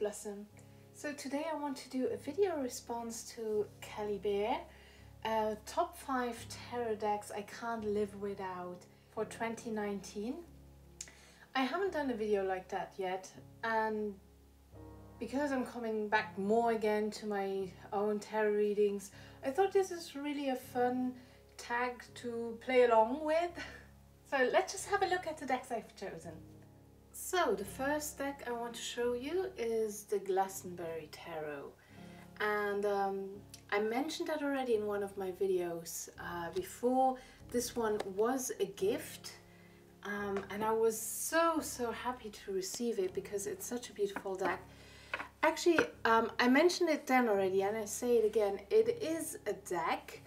Blossom. So today I want to do a video response to Kelly Bear, top 5 tarot decks I can't live without for 2019. I haven't done a video like that yet, and because I'm coming back more again to my own tarot readings, I thought this is really a fun tag to play along with. So let's just have a look at the decks I've chosen. So the first deck I want to show you is the Glastonbury Tarot, and I mentioned that already in one of my videos before. This one was a gift, and I was so happy to receive it because it's such a beautiful deck. Actually, I mentioned it then already and I say it again, it is a deck.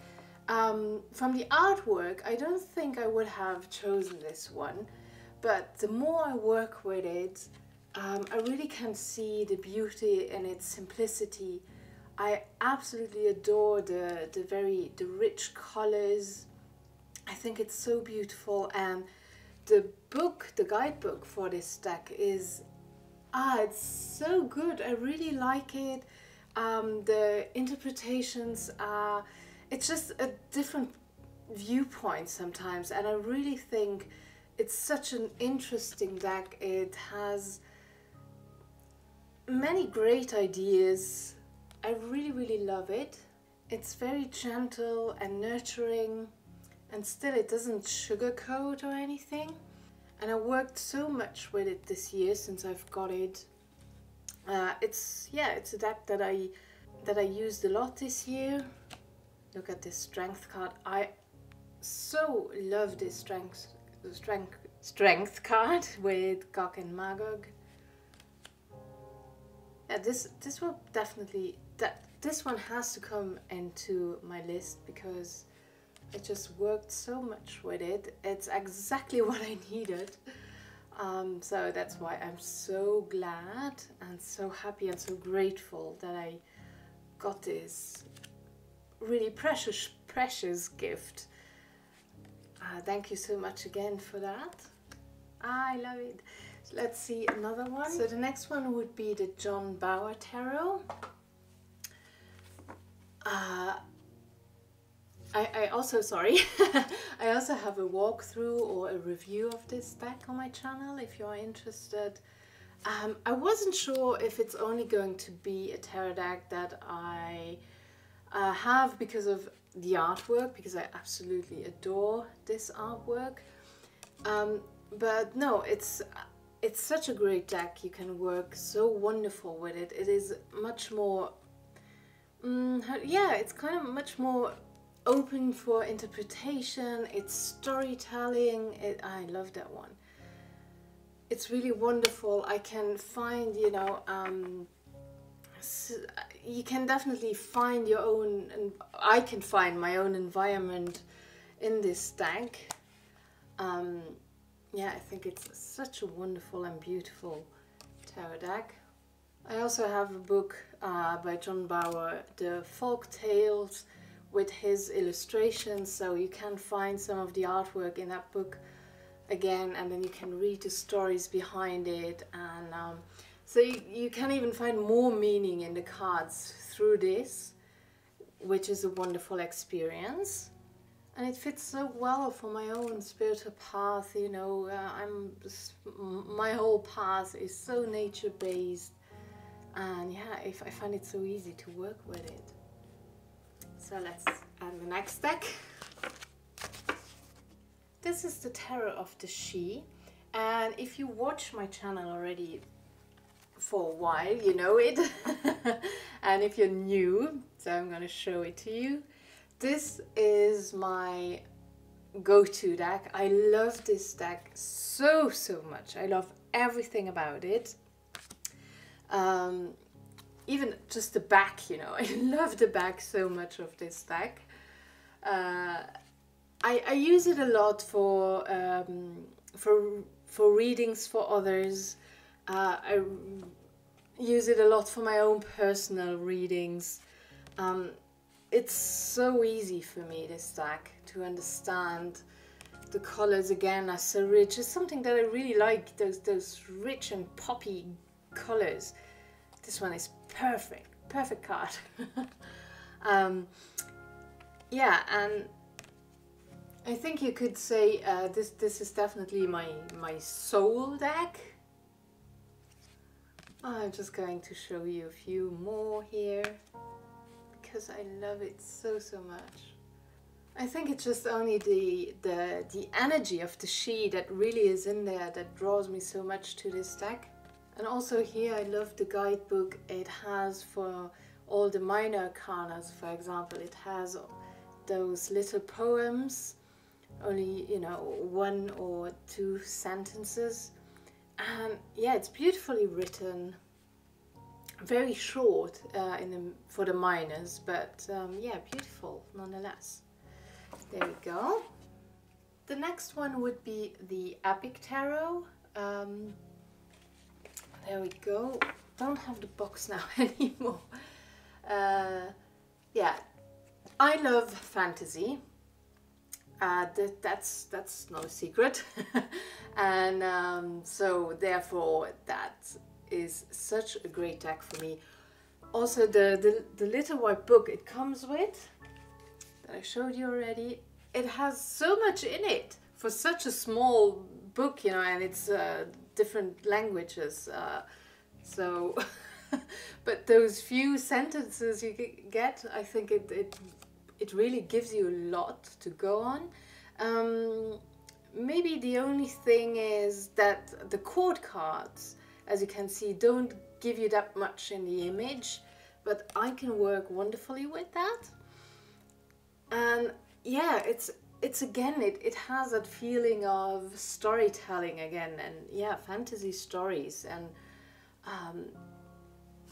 From the artwork, I don't think I would have chosen this one, but the more I work with it, I really can see the beauty in its simplicity. I absolutely adore the rich colors. I think it's so beautiful, and the guidebook for this deck is it's so good. I really like it. The interpretations are, it's just a different viewpoint sometimes, and I really think it's such an interesting deck. It has many great ideas. I really love it. It's very gentle and nurturing, and still it doesn't sugarcoat or anything. And I worked so much with it this year since I've got it. It's a deck that I used a lot this year. Look at this strength card. I so love this strength card with Gog and Magog. Yeah, this will definitely, this one has to come into my list because I just worked so much with it. It's exactly what I needed. So that's why I'm so glad and so happy and so grateful that I got this really precious gift. Thank you so much again for that. I love it. So let's see another one. So the next one would be the John Bauer Tarot. I also have a walkthrough or a review of this deck on my channel if you're interested. I wasn't sure if it's only going to be a tarot deck that I have because of the artwork, because I absolutely adore this artwork. But no, it's such a great deck. You can work so wonderful with it. It is much more, it's kind of much more open for interpretation. It's storytelling. I love that one. It's really wonderful. I can find, you can definitely find your own, and I can find my own environment in this deck. Yeah, I think it's such a wonderful and beautiful tarot deck. I also have a book by John Bauer, The Folk Tales, with his illustrations, so you can find some of the artwork in that book again, and then you can read the stories behind it, and so you can even find more meaning in the cards through this, which is a wonderful experience. And it fits so well for my own spiritual path, my whole path is so nature-based, and yeah, I find it so easy to work with it. So let's add the next deck. This is the Tarot of the She, and if you watch my channel already for a while, you know it. And if you're new, so I'm going to show it to you. This is my go-to deck. I love this deck so much. I love everything about it. Even just the back, I love the back so much of this deck. I use it a lot for readings for others. I use it a lot for my own personal readings. It's so easy for me, this deck, to understand. The colors again are so rich. It's something that I really like, those rich and poppy colors. This one is perfect card. Yeah, and I think you could say this is definitely my soul deck. I'm just going to show you a few more here because I love it so much. I think it's just only the energy of the she that really is in there that draws me so much to this deck. And also here I love the guidebook it has for all the minor arcanas. For example, it has those little poems, only, you know, 1 or 2 sentences. And yeah, it's beautifully written, very short for the minors, but yeah, beautiful nonetheless. There we go. The next one would be the Epic Tarot. There we go. Don't have the box now anymore. Yeah, I love fantasy. That's no secret. And so therefore that is such a great deck for me. Also the little white book it comes with, that I showed you already, it has so much in it for such a small book, you know, and it's different languages, so but those few sentences you get, I think it really gives you a lot to go on. Maybe the only thing is that the chord cards, as you can see, don't give you that much in the image, but I can work wonderfully with that. And yeah, it's again, it has that feeling of storytelling again, and yeah, fantasy stories, and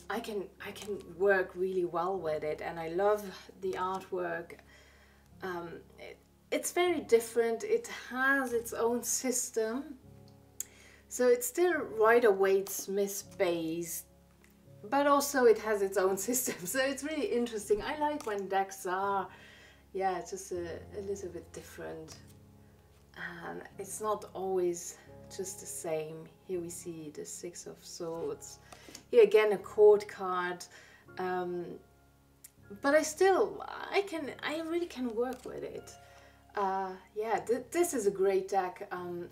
I can work really well with it, and I love the artwork. It's very different. It has its own system, so it's still Rider-Waite-Smith based, but also it has its own system. So it's really interesting. I like when decks are, yeah, just a little bit different, and it's not always just the same. Here we see the 6 of Swords. Here again a chord card, but I really can work with it. Yeah, this is a great deck.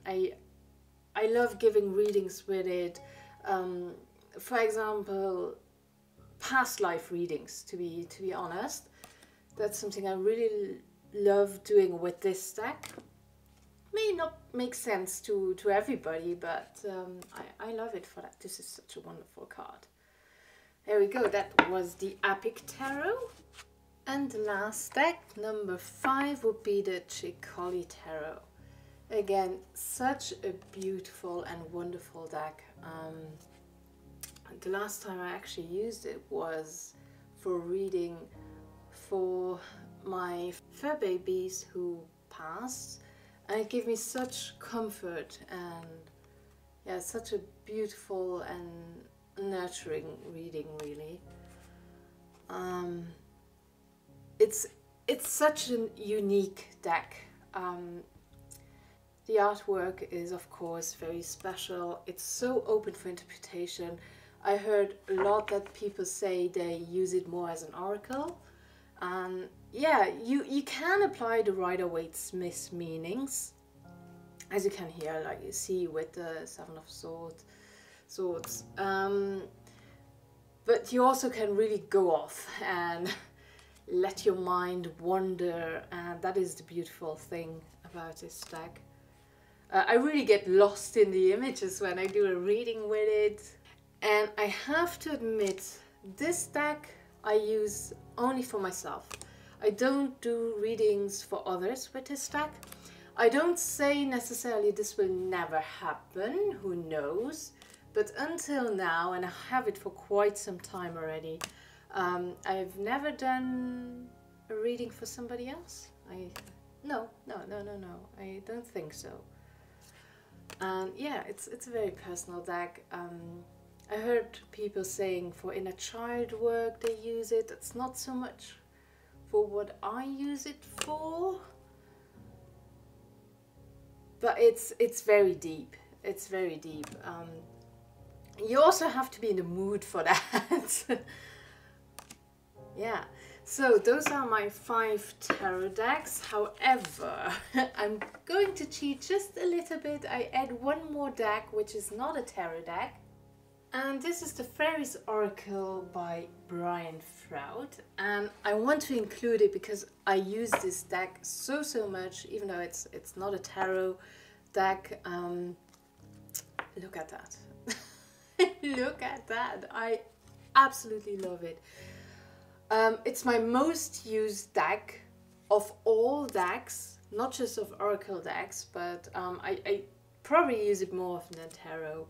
I love giving readings with it. For example, past life readings, to be honest. That's something I really love doing with this deck. May not make sense to everybody, but I love it for that. This is such a wonderful card. There we go, that was the Epic Tarot. And the last deck, number 5, would be the Chicoli Tarot. Again, such a beautiful and wonderful deck. The last time I actually used it was for reading for my fur babies who passed, and it gave me such comfort and yeah, such a beautiful and nurturing reading, really. It's such a unique deck. The artwork is of course very special. It's so open for interpretation. I heard a lot that people say they use it more as an oracle. Yeah, you can apply the Rider-Waite-Smith meanings, as you can hear, like you see with the 7 of Swords. But you also can really go off and let your mind wander, and that is the beautiful thing about this deck. I really get lost in the images when I do a reading with it. And I have to admit, this deck I use only for myself. I don't do readings for others with this deck. I don't say necessarily this will never happen, who knows, but until now, and I have it for quite some time already, I've never done a reading for somebody else. No, I don't think so. And yeah, it's a very personal deck. I heard people saying for inner child work they use it. It's not so much for what I use it for, but it's very deep. It's very deep. You also have to be in the mood for that. Yeah, so those are my 5 tarot decks. However, I'm going to cheat just a little bit. I add one more deck, which is not a tarot deck. And this is the Fairies Oracle by Brian Froud. And I want to include it because I use this deck so much, even though it's not a tarot deck. Look at that. Look at that. I absolutely love it. It's my most used deck of all decks, not just of Oracle decks, but I probably use it more often than tarot.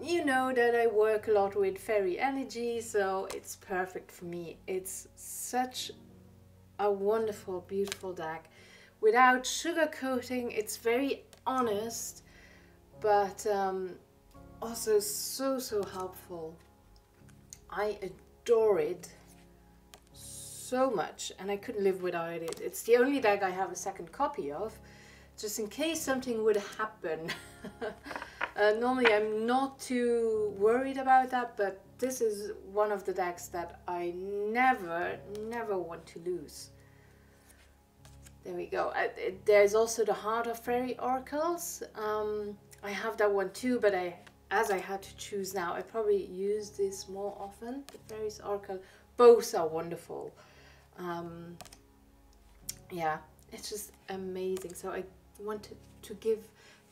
You know that I work a lot with fairy energy, so it's perfect for me. It's such a wonderful, beautiful deck. Without sugarcoating, it's very honest, but also so helpful. I adore it so much, and I couldn't live without it. It's the only deck I have a second copy of, just in case something would happen. Normally I'm not too worried about that, but this is one of the decks that I never want to lose. There we go. There's also the Heart of Fairy Oracles. I have that one too, but as I had to choose now, I probably use this more often. The Fairies Oracle, both are wonderful. Yeah, it's just amazing. So I wanted to give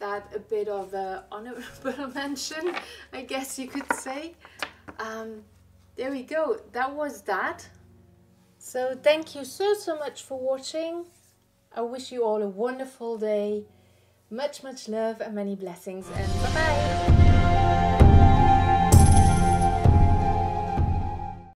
that a bit of a honorable mention, I guess you could say. There we go. That was that. So thank you so much for watching. I wish you all a wonderful day. Much love and many blessings, and bye bye.